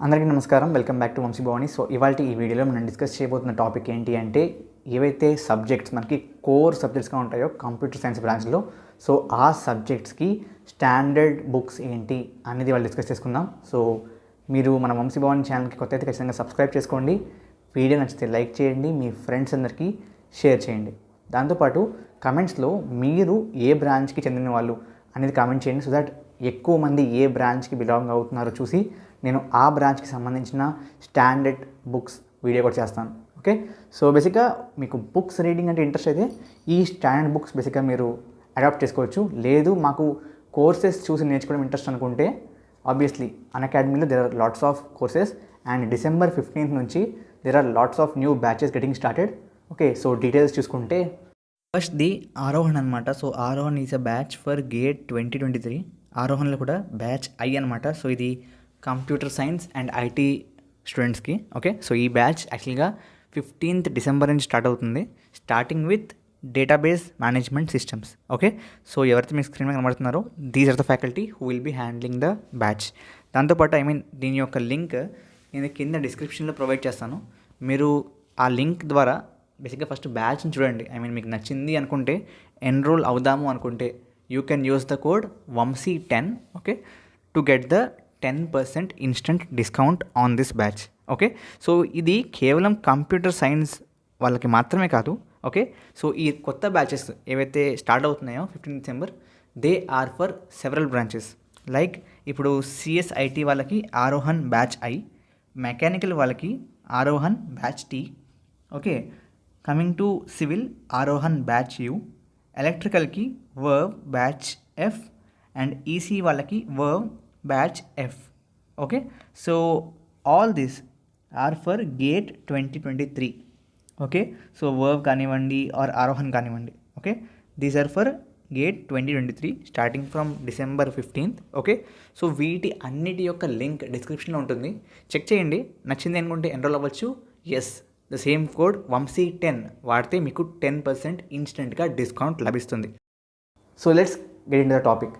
అందరికీ నమస్కారం. Welcome back to Vamshi Bhavani. So ఇవాళ ఈ వీడియోలో మనం డిస్కస్ చేయబోతున్న టాపిక్ ఏంటి అంటే, ఏవైతే సబ్జెక్ట్స్ మనకి కోర్ సబ్జెక్ట్స్గా ఉంటాయో కంప్యూటర్ సైన్స్ బ్రాంచ్లో, సో ఆ సబ్జెక్ట్స్కి స్టాండర్డ్ బుక్స్ ఏంటి అనేది వాళ్ళు డిస్కస్ చేసుకుందాం. సో మీరు మన వంశీ భవాని ఛానల్కి కొత్త అయితే ఖచ్చితంగా సబ్స్క్రైబ్ చేసుకోండి. వీడియో నచ్చితే లైక్ చేయండి, మీ ఫ్రెండ్స్ అందరికీ షేర్ చేయండి. దాంతోపాటు కమెంట్స్లో మీరు ఏ బ్రాంచ్కి చెందిన వాళ్ళు అనేది కామెంట్ చేయండి. సో దట్ ఎక్కువ మంది ఏ బ్రాంచ్కి బిలాంగ్ అవుతున్నారో చూసి నేను ఆ బ్రాంచ్కి సంబంధించిన స్టాండర్డ్ బుక్స్ వీడియో కూడా చేస్తాను. ఓకే, సో బేసిక్గా మీకు బుక్స్ రీడింగ్ అంటే ఇంట్రెస్ట్ అయితే ఈ స్టాండర్డ్ బుక్స్ బేసిక్గా మీరు అడాప్ట్ చేసుకోవచ్చు. లేదు మాకు కోర్సెస్ చూసి నేర్చుకోవడం ఇంట్రెస్ట్ అనుకుంటే ఆబ్వియస్లీ అన్అకాడమీలో there are lots of courses and December 15th నుంచి there are lots of new batches getting started. Okay, so details చూసుకుంటే ఫస్ట్ ది ఆరోహణ్ అనమాట. So Aarohan is a batch for GATE 2023. ఆరోహణలో కూడా బ్యాచ్ ఐ అనమాట. So ఇది computer science and IT స్టూడెంట్స్కి. Okay, so ఈ batch యాక్చువల్గా 15th December నుంచి స్టార్ట్ అవుతుంది, starting with database management systems. Okay, so ఎవరైతే మీ స్క్రీన్ మీద కనబడుతున్నారో these are the faculty who will be handling the batch. దాంతోపాటు దీని యొక్క లింక్ నేను కింద డిస్క్రిప్షన్లో ప్రొవైడ్ చేస్తాను. మీరు ఆ లింక్ ద్వారా బేసిక్గా ఫస్ట్ బ్యాచ్ని చూడండి. మీకు నచ్చింది అనుకుంటే, ఎన్రోల్ అవుదాము అనుకుంటే you can use the code WAMSI10, okay, to get the 10% instant discount on this batch. Okay, so ఇది కేవలం కంప్యూటర్ సైన్స్ వాళ్ళకి మాత్రమే కాదు. ఓకే, సో ఈ కొత్త బ్యాచెస్ ఏవైతే స్టార్ట్ అవుతున్నాయో 15th December, they are for several branches. Like ఇప్పుడు CSIT వాళ్ళకి ఆరోహణ్ బ్యాచ్ ఐ, మెకానికల్ వాళ్ళకి Aarohan batch T, okay, coming to civil Aarohan batch U, ఎలక్ట్రికల్కి Verve batch F and EC వాళ్ళకి Verve batch F. Okay, so all this are for GATE 2023. Okay, so Verve కానివ్వండి or Aarohan కానివ్వండి. Okay, these are for GATE 2023 starting from December 15th. Okay, so వీటి అన్నిటి యొక్క link డిస్క్రిప్షన్లో ఉంటుంది, check చేయండి. నచ్చింది అనుకుంటే ఎన్రోల్ అవ్వచ్చు. Yes, the same code WAMSI10 వాడితే మీకు 10% ఇన్స్టెంట్గా డిస్కౌంట్ లభిస్తుంది. So let's get into the topic.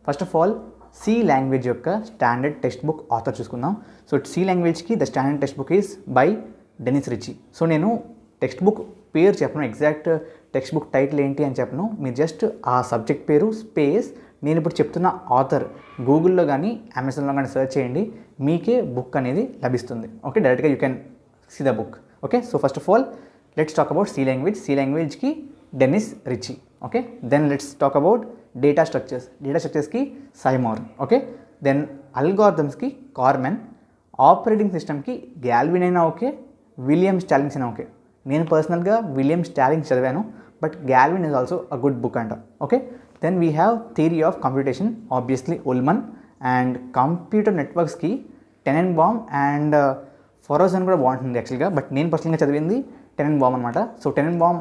First of all C language యొక్క స్టాండర్డ్ టెక్స్ట్ బుక్ ఆథర్ చూసుకుందాం. సో సి లాంగ్వేజ్కి the standard text book is by Dennis Ritchie. So నేను text book పేరు చెప్పను, ఎగ్జాక్ట్ టెక్స్ట్ బుక్ టైటిల్ ఏంటి అని చెప్పను. మీరు జస్ట్ ఆ సబ్జెక్ట్ పేరు స్పేస్ నేను ఇప్పుడు చెప్తున్న ఆథర్ గూగుల్లో కానీ అమెజాన్లో కానీ సెర్చ్ చేయండి, మీకే బుక్ అనేది లభిస్తుంది. ఓకే, డైరెక్ట్గా you can see the book. Okay, so first of all let's talk about C language. C లాంగ్వేజ్కి Dennis Ritchie. Okay, then let's talk about data structures. Data స్ట్రక్చర్స్కి సైమోర్. ఓకే, దెన్ అల్గారిథమ్స్కి Cormen, operating సిస్టమ్కి Galvin అయినా okay, William స్టాలింగ్స్ అయినా okay. నేను పర్సనల్గా William Stallings చదివాను, but Galvin is also a good book అంట. Okay, then we have theory of computation, obviously Ullman. And computer నెట్వర్క్స్కి టెనెన్బామ్ అండ్ ఫరోజన్ కూడా బాగుంటుంది యాక్చువల్గా, బట్ నేను పర్సనల్గా చదివింది టెనెన్బామ్ అనమాట. సో టెనెన్బామ్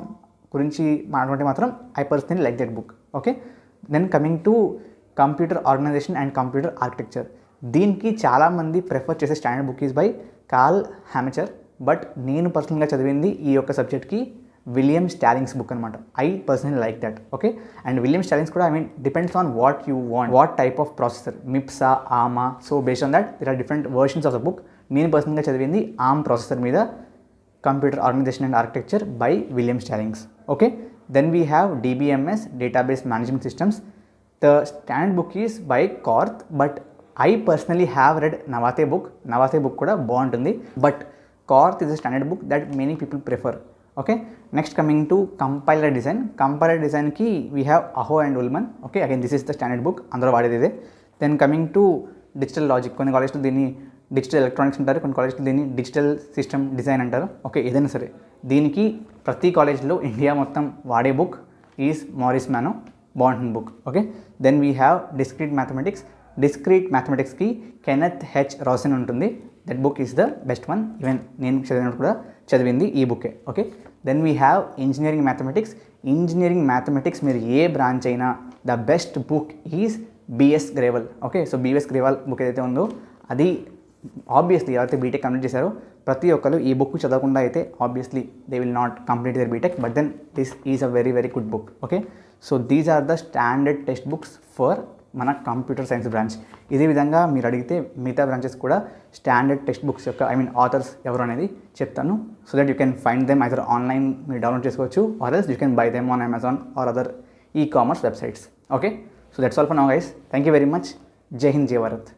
గురించి మాట్లాడితే మాత్రం I personally like that book. Okay, then coming to computer organisation and computer architecture. దీనికి చాలామంది ప్రిఫర్ చేసే standard book is by Carl Hamacher, but నేను పర్సనల్గా చదివింది ఈ యొక్క సబ్జెక్ట్కి విలియం స్టాలింగ్స్ బుక్ అనమాట. I personally like that. Okay, and William Stallings కూడా depends on what you want, what type of processor, MIPS, ARM. So based on that there are different versions of the book. నేను పర్సనల్గా చదివింది ARM processor మీద computer organisation and architecture by William Stallings. Okay, then we have DBMS, database management systems. The standard book is by Korth, but I personally have read Navathe book. Navathe book కూడా బాగుంటుంది, but Korth is a standard book that many people prefer. Okay, next coming to compiler design. Compiler డిజైన్కి we have Aho and Ullman. Okay, again this is the standard book, అందరూ వాడేది ఇదే. Then coming to digital logic. కొన్ని కాలేజ్లో దీన్ని digital electronics అంటారు, కొన్ని కాలేజ్లో దీన్ని డిజిటల్ సిస్టమ్ డిజైన్ అంటారు. ఓకే, ఏదైనా సరే దీనికి ప్రతి కాలేజ్లో ఇండియా మొత్తం వాడే బుక్ ఈజ్ మారిస్ మ్యానో, బాగుంటుంది book. Okay, then we have discrete mathematics. Discrete మ్యాథమెటిక్స్కి కెనెత్ హెచ్ రాసన్ ఉంటుంది. That book is the best one. Even నేను చదివినప్పుడు కూడా చదివింది ఈ బుకే. Okay, then we have engineering mathematics. Engineering mathematics మీరు ఏ బ్రాంచ్ అయినా the best book is BS Grewal. Okay, so BS Grewal book ఏదైతే ఉందో అది ఆబ్వియస్లీ ఎవరైతే బీటెక్ కంప్లీట్ చేశారో ప్రతి ఒక్కరు ఈ బుక్ చదవకుండా అయితే obviously they will not complete their BTech, but then this is a very very good book. Okay, so these are the standard text books for మన కంప్యూటర్ సైన్స్ బ్రాంచ్. ఇదే విధంగా మీరు అడిగితే మిగతా బ్రాంచెస్ కూడా స్టాండర్డ్ టెక్స్ట్ బుక్స్ యొక్క authors ఎవరు అనేది చెప్తాను. So that you can find them either online మీరు డౌన్లోడ్ చేసుకోవచ్చు, or else you can buy them on Amazon or other e commerce websites. Okay, so that's all for now guys. Thank you very much. జై హింద్, జై భారత్.